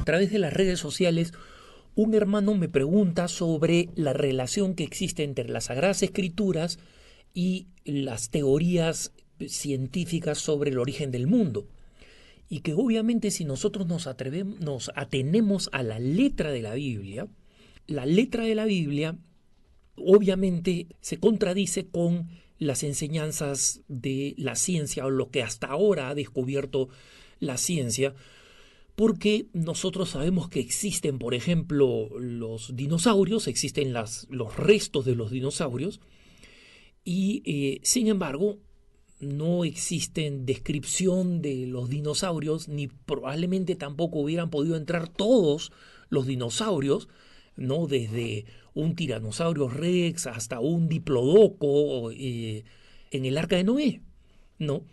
a través de las redes sociales, un hermano me pregunta sobre la relación que existe entre las Sagradas Escrituras y las teorías científicas sobre el origen del mundo. Y que obviamente si nosotros nos atenemos a la letra de la Biblia obviamente se contradice con las enseñanzas de la ciencia o lo que hasta ahora ha descubierto la ciencia, porque nosotros sabemos que existen, por ejemplo, los dinosaurios, existen los restos de los dinosaurios, y sin embargo no existen descripción de los dinosaurios, ni probablemente tampoco hubieran podido entrar todos los dinosaurios, ¿no? Desde un tiranosaurio rex hasta un diplodoco en el Arca de Noé, ¿no?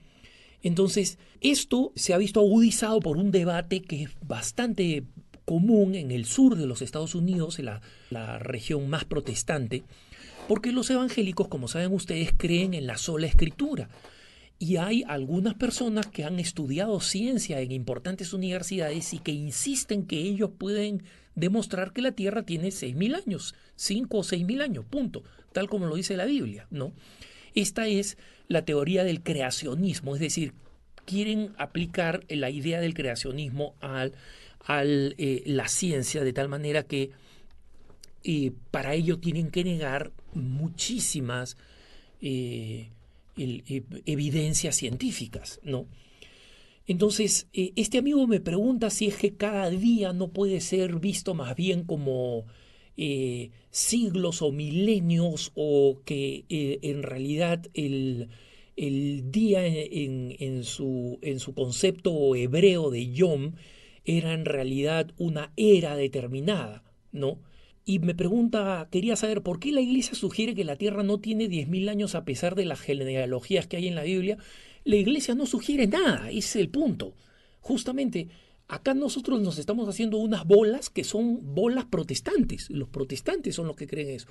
Entonces, esto se ha visto agudizado por un debate que es bastante común en el sur de los Estados Unidos, en la región más protestante, porque los evangélicos, como saben ustedes, creen en la sola escritura. Y hay algunas personas que han estudiado ciencia en importantes universidades y que insisten que ellos pueden demostrar que la Tierra tiene 6.000 años, 5 o 6.000 años, punto, tal como lo dice la Biblia, ¿no? Esta es la teoría del creacionismo, es decir, quieren aplicar la idea del creacionismo a la ciencia de tal manera que para ello tienen que negar muchísimas evidencias científicas, ¿no? Entonces, este amigo me pregunta si es que cada día no puede ser visto más bien como siglos o milenios, o que en realidad el día en su concepto hebreo de Yom era en realidad una era determinada, ¿no? Y me pregunta, quería saber por qué la Iglesia sugiere que la Tierra no tiene 10.000 años a pesar de las genealogías que hay en la Biblia. La Iglesia no sugiere nada, ese es el punto. Justamente, acá nosotros nos estamos haciendo unas bolas que son bolas protestantes. Los protestantes son los que creen eso.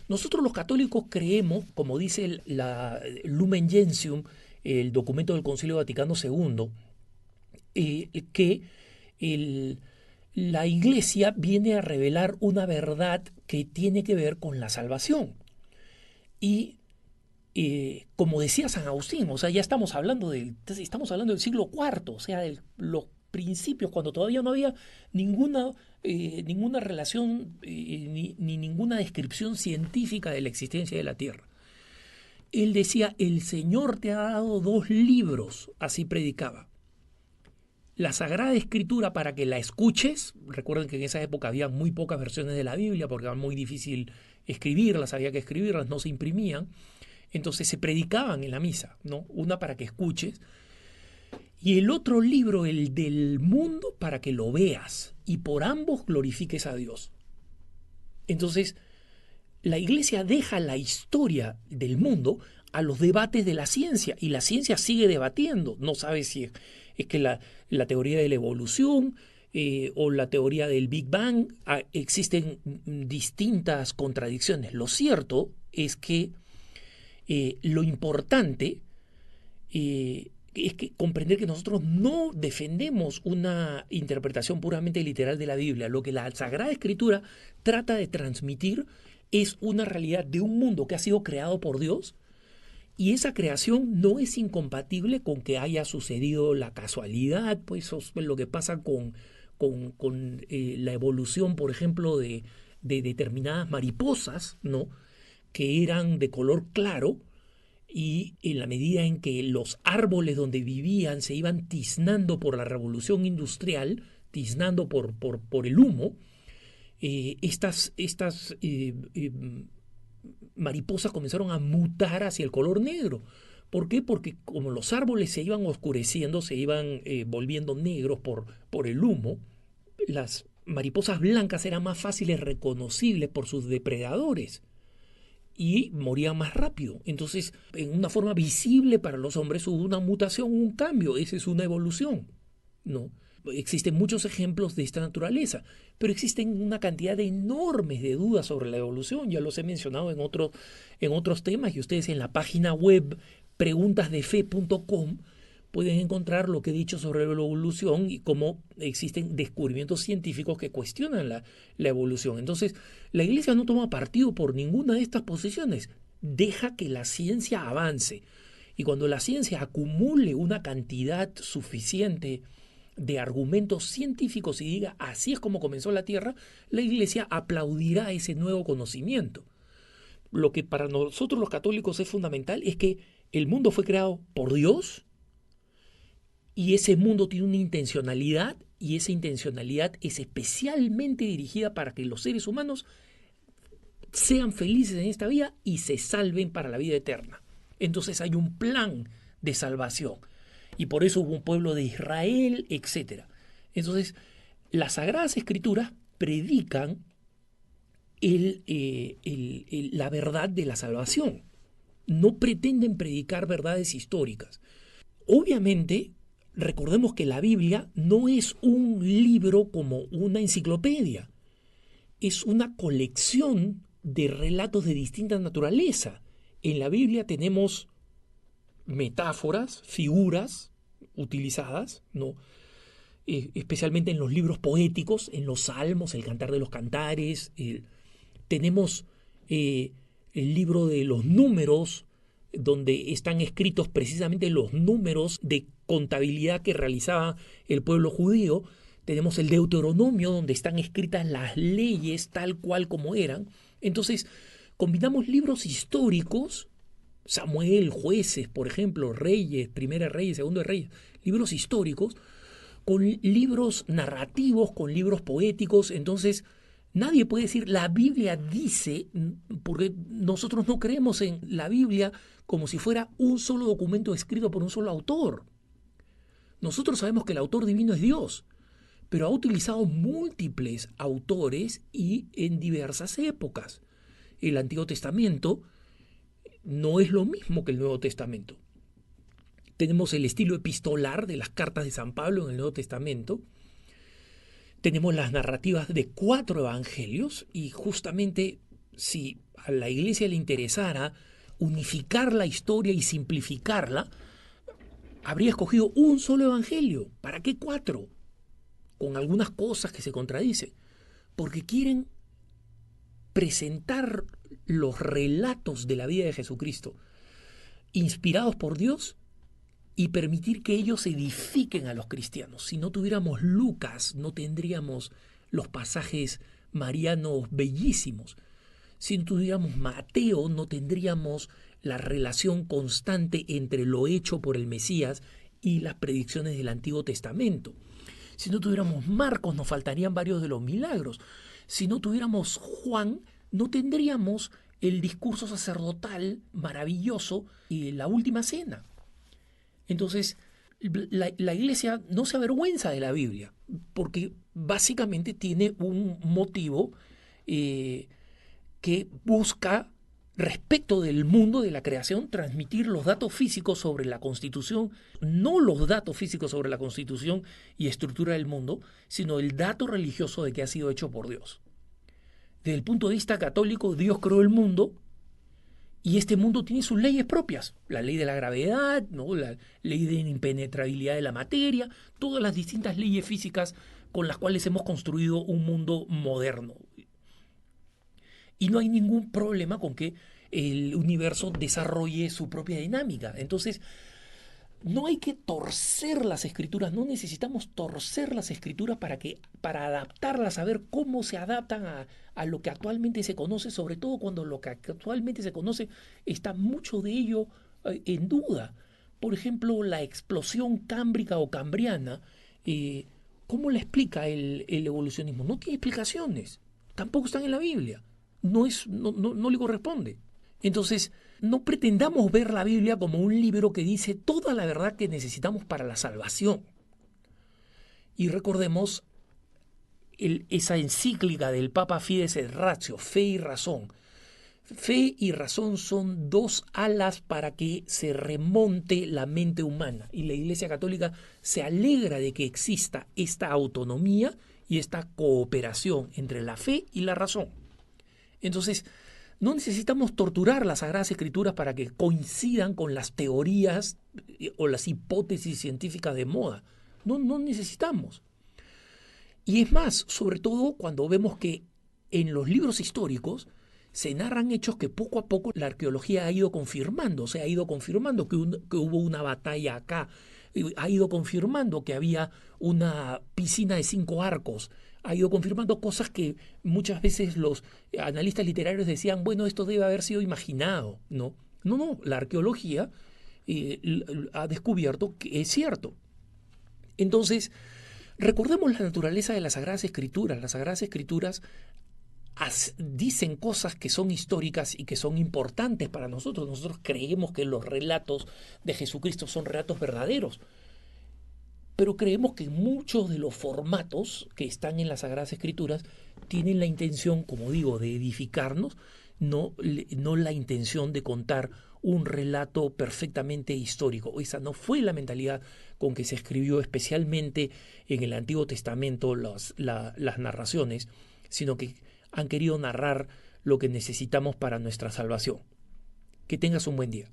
Nosotros los católicos creemos, como dice la Lumen Gentium, el documento del Concilio Vaticano II, que la Iglesia viene a revelar una verdad que tiene que ver con la salvación. Y como decía San Agustín, o sea, ya estamos hablando del siglo IV, o sea, de los principios, cuando todavía no había ninguna relación ni ninguna descripción científica de la existencia de la Tierra. Él decía, el Señor te ha dado 2 libros, así predicaba. La Sagrada Escritura para que la escuches. Recuerden que en esa época había muy pocas versiones de la Biblia porque era muy difícil escribirlas, había que escribirlas, no se imprimían. Entonces se predicaban en la misa, ¿no? Una para que escuches y el otro libro, el del mundo, para que lo veas y por ambos glorifiques a Dios. Entonces, la Iglesia deja la historia del mundo a los debates de la ciencia y la ciencia sigue debatiendo. No sabe si es que la teoría de la evolución o la teoría del Big Bang, existen distintas contradicciones. Lo cierto es que lo importante es que comprender que nosotros no defendemos una interpretación puramente literal de la Biblia. Lo que la Sagrada Escritura trata de transmitir es una realidad de un mundo que ha sido creado por Dios, y esa creación no es incompatible con que haya sucedido la casualidad, pues eso es lo que pasa con la evolución, por ejemplo, de determinadas mariposas, ¿no? Que eran de color claro, y en la medida en que los árboles donde vivían se iban tiznando por la revolución industrial, tiznando por el humo, estas mariposas comenzaron a mutar hacia el color negro. ¿Por qué? Porque como los árboles se iban oscureciendo, se iban volviendo negros por el humo, las mariposas blancas eran más fáciles reconocibles por sus depredadores y morían más rápido. Entonces, en una forma visible para los hombres hubo una mutación, un cambio. Esa es una evolución, ¿no? Existen muchos ejemplos de esta naturaleza, pero existen una cantidad enormes de dudas sobre la evolución. Ya los he mencionado en otros temas, y ustedes en la página web preguntasdefe.com pueden encontrar lo que he dicho sobre la evolución y cómo existen descubrimientos científicos que cuestionan la evolución. Entonces, la Iglesia no toma partido por ninguna de estas posiciones, deja que la ciencia avance. Y cuando la ciencia acumule una cantidad suficiente de argumentos científicos y diga así es como comenzó la Tierra, la Iglesia aplaudirá ese nuevo conocimiento. Lo que para nosotros los católicos es fundamental es que el mundo fue creado por Dios y ese mundo tiene una intencionalidad y esa intencionalidad es especialmente dirigida para que los seres humanos sean felices en esta vida y se salven para la vida eterna. Entonces hay un plan de salvación y por eso hubo un pueblo de Israel, etc. Entonces las Sagradas Escrituras predican la verdad de la salvación. No pretenden predicar verdades históricas. Obviamente, recordemos que la Biblia no es un libro como una enciclopedia. Es una colección de relatos de distinta naturaleza. En la Biblia tenemos metáforas, figuras utilizadas, ¿no? Especialmente en los libros poéticos, en los salmos, el Cantar de los Cantares. Tenemos el libro de los números, donde están escritos precisamente los números de contabilidad que realizaba el pueblo judío. Tenemos el Deuteronomio, donde están escritas las leyes tal cual como eran. Entonces, combinamos libros históricos, Samuel, Jueces, por ejemplo, Reyes, Primera de Reyes, Segundo de Reyes, libros históricos, con libros narrativos, con libros poéticos. Entonces, nadie puede decir la Biblia dice, porque nosotros no creemos en la Biblia como si fuera un solo documento escrito por un solo autor. Nosotros sabemos que el autor divino es Dios, pero ha utilizado múltiples autores y en diversas épocas. El Antiguo Testamento no es lo mismo que el Nuevo Testamento. Tenemos el estilo epistolar de las cartas de San Pablo en el Nuevo Testamento. Tenemos las narrativas de 4 evangelios y justamente si a la Iglesia le interesara unificar la historia y simplificarla, habría escogido un solo evangelio. ¿Para qué 4? Con algunas cosas que se contradicen. Porque quieren presentar los relatos de la vida de Jesucristo inspirados por Dios y permitir que ellos edifiquen a los cristianos. Si no tuviéramos Lucas, no tendríamos los pasajes marianos bellísimos. Si no tuviéramos Mateo, no tendríamos la relación constante entre lo hecho por el Mesías y las predicciones del Antiguo Testamento. Si no tuviéramos Marcos, nos faltarían varios de los milagros. Si no tuviéramos Juan, no tendríamos el discurso sacerdotal maravilloso y la última cena. Entonces, la Iglesia no se avergüenza de la Biblia, porque básicamente tiene un motivo que busca, respecto del mundo de la creación, transmitir los datos físicos sobre la Constitución, no los datos físicos sobre la Constitución y estructura del mundo, sino el dato religioso de que ha sido hecho por Dios. Desde el punto de vista católico, Dios creó el mundo y este mundo tiene sus leyes propias. La ley de la gravedad, ¿no? La ley de impenetrabilidad de la materia, todas las distintas leyes físicas con las cuales hemos construido un mundo moderno. Y no hay ningún problema con que el universo desarrolle su propia dinámica. Entonces, no hay que torcer las escrituras, no necesitamos torcer las escrituras para adaptarlas, a ver cómo se adaptan a lo que actualmente se conoce, sobre todo cuando lo que actualmente se conoce está mucho de ello en duda. Por ejemplo, la explosión cámbrica o cambriana, ¿cómo la explica el evolucionismo? No tiene explicaciones, tampoco están en la Biblia, no le corresponde. Entonces, no pretendamos ver la Biblia como un libro que dice toda la verdad que necesitamos para la salvación. Y recordemos esa encíclica del Papa Fides et Ratio, Fe y Razón. Fe y razón son 2 alas para que se remonte la mente humana. Y la Iglesia Católica se alegra de que exista esta autonomía y esta cooperación entre la fe y la razón. Entonces, No necesitamos torturar las Sagradas Escrituras para que coincidan con las teorías o las hipótesis científicas de moda. No, no necesitamos. Y es más, sobre todo cuando vemos que en los libros históricos se narran hechos que poco a poco la arqueología ha ido confirmando. Se ha ido confirmando que hubo una batalla acá, ha ido confirmando que había una piscina de 5 arcos, ha ido confirmando cosas que muchas veces los analistas literarios decían, bueno, esto debe haber sido imaginado. No, no, no, la arqueología ha descubierto que es cierto. Entonces, recordemos la naturaleza de las Sagradas Escrituras. Las Sagradas Escrituras dicen cosas que son históricas y que son importantes para nosotros. Nosotros creemos que los relatos de Jesucristo son relatos verdaderos, pero creemos que muchos de los formatos que están en las Sagradas Escrituras tienen la intención, como digo, de edificarnos, no la intención de contar un relato perfectamente histórico. Esa no fue la mentalidad con que se escribió especialmente en el Antiguo Testamento las narraciones, sino que han querido narrar lo que necesitamos para nuestra salvación. Que tengas un buen día.